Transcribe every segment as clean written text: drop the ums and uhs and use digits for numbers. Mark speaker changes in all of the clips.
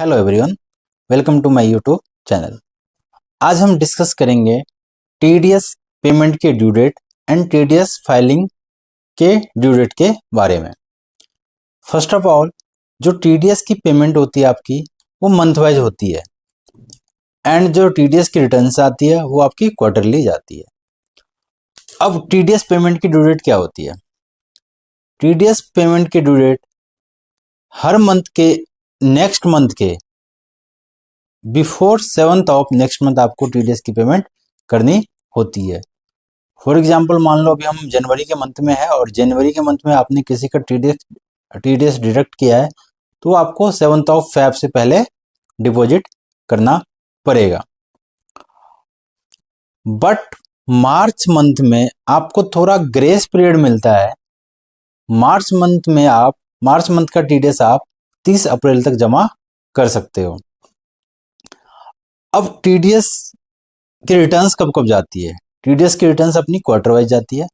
Speaker 1: Hello everyone, welcome to my YouTube channel. आज हम discuss करेंगे टीडीएस पेमेंट के due date and TDS filing के ड्यू डेट के बारे में। फर्स्ट ऑफ ऑल, जो टीडीएस की पेमेंट होती है आपकी वो मंथ वाइज होती है एंड जो टीडीएस की रिटर्न्स आती है वो आपकी क्वार्टरली जाती है। अब टीडीएस पेमेंट की ड्यू डेट क्या होती है? टीडीएस पेमेंट की ड्यू डेट हर मंथ के नेक्स्ट मंथ के before 7th of next month आपको टीडीएस की पेमेंट करनी होती है। फॉर एग्जांपल, मान लो अभी हम जनवरी के मंथ में है और जनवरी के मंथ में आपने किसी का टीडीएस डिडक्ट किया है तो आपको 7th ऑफ फेब से पहले डिपॉजिट करना पड़ेगा। बट मार्च मंथ में आपको थोड़ा ग्रेस पीरियड मिलता है। मार्च मंथ का टीडीएस आप 30 अप्रैल तक जमा कर सकते हो। अब टीडीएस की रिटर्न्स कब कब जाती है? टीडीएस की रिटर्न्स अपनी क्वार्टर वाइज जाती है।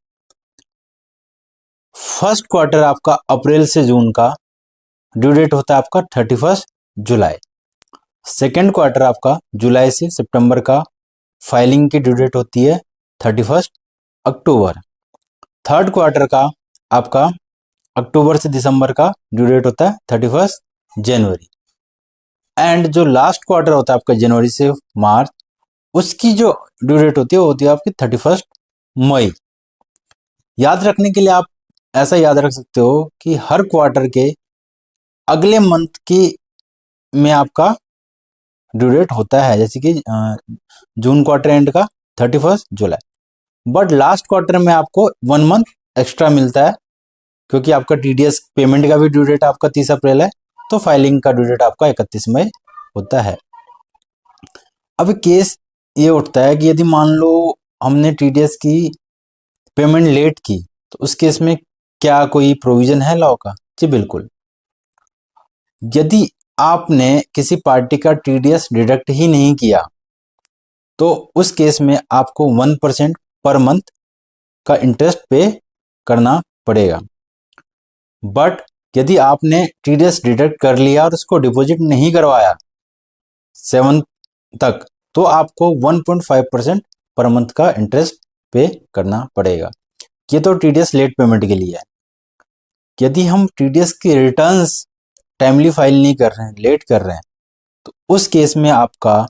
Speaker 1: फर्स्ट क्वार्टर आपका अप्रैल से जून का ड्यू डेट होता है आपका 31 जुलाई। सेकेंड क्वार्टर आपका जुलाई से सितंबर का फाइलिंग की ड्यू डेट होती है 31 अक्टूबर। थर्ड क्वार्टर का आपका अक्टूबर से दिसंबर का ड्यू डेट होता है 31 जनवरी। एंड जो लास्ट क्वार्टर होता है आपका जनवरी से मार्च, उसकी जो ड्यू डेट होती है वो होती है आपकी 31 मई। याद रखने के लिए आप ऐसा याद रख सकते हो कि हर क्वार्टर के अगले मंथ की में आपका ड्यू डेट होता है, जैसे कि जून क्वार्टर एंड का 31 जुलाई। बट लास्ट क्वार्टर में आपको 1 मंथ एक्स्ट्रा मिलता है क्योंकि आपका टीडीएस पेमेंट का भी ड्यू डेट आपका 30 अप्रैल है, तो फाइलिंग का ड्यू डेट आपका 31 मई होता है। अब केस ये उठता है कि यदि मान लो हमने टीडीएस की पेमेंट लेट की तो उस केस में क्या कोई प्रोविजन है लॉ का? जी बिल्कुल। यदि आपने किसी पार्टी का टीडीएस डिडक्ट ही नहीं किया तो उस केस में आपको 1% पर मंथ का इंटरेस्ट पे करना पड़ेगा। बट यदि आपने टीडीएस डिडक्ट कर लिया और उसको डिपॉजिट नहीं करवाया 7 तक तो आपको 1.5% पर मंथ का इंटरेस्ट पे करना पड़ेगा। ये तो टीडीएस लेट पेमेंट के लिए है। यदि हम टीडीएस की रिटर्न्स टाइमली फाइल नहीं कर रहे हैं, लेट कर रहे हैं, तो उस केस में आपका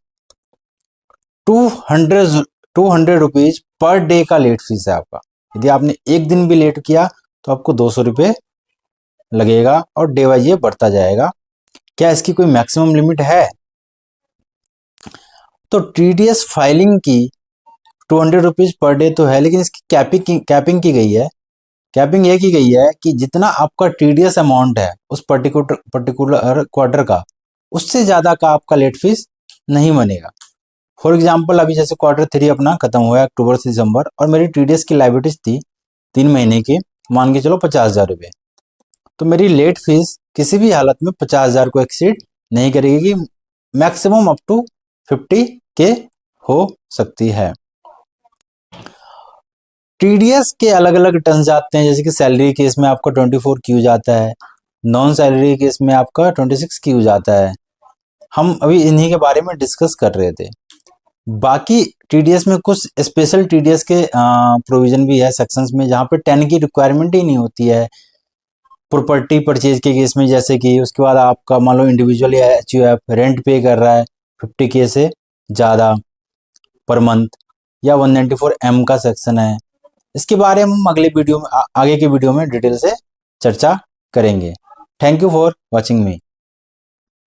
Speaker 1: 200 रुपीज पर डे का लेट फीस है आपका। यदि आपने एक दिन भी लेट किया तो आपको 200 रुपये लगेगा और डे वाइज ये बढ़ता जाएगा। क्या इसकी कोई मैक्सिमम लिमिट है? तो टीडीएस फाइलिंग की 200 रुपीज पर डे तो है, लेकिन इसकी कैपिंग की गई है। कैपिंग ये की गई है कि जितना आपका टीडीएस अमाउंट है उस पर्टिकुलर क्वार्टर का, उससे ज़्यादा का आपका लेट फीस नहीं बनेगा। फॉर एग्जांपल, अभी जैसे Q3 अपना खत्म हुआ है अक्टूबर से दिसंबर और मेरी टीडीएस की लायबिलिटीज थी 3 महीने की, मान के चलो 50,000 रुपये, तो मेरी लेट फीस किसी भी हालत में 50,000 को एक्सीड नहीं करेगी। मैक्सिमम अप टू 50K हो सकती है। टीडीएस के अलग अलग रिटर्न्स आते हैं, जैसे कि सैलरी केस में आपका 24Q जाता है, नॉन सैलरी केस में आपका 26Q जाता है। हम अभी इन्हीं के बारे में डिस्कस कर रहे थे। बाकी टीडीएस में कुछ स्पेशल टीडीएस के प्रोविजन भी है सेक्शंस में, जहाँ पे 10 की रिक्वायरमेंट ही नहीं होती है प्रॉपर्टी परचेज के केस में। जैसे कि उसके बाद आपका मान लो इंडिविजुअल या एचयूएफ रेंट पे कर रहा है 50K से ज़्यादा पर मंथ, या 194M का सेक्शन है। इसके बारे में हम अगले वीडियो में आगे के वीडियो में डिटेल से चर्चा करेंगे। Thank you for watching me.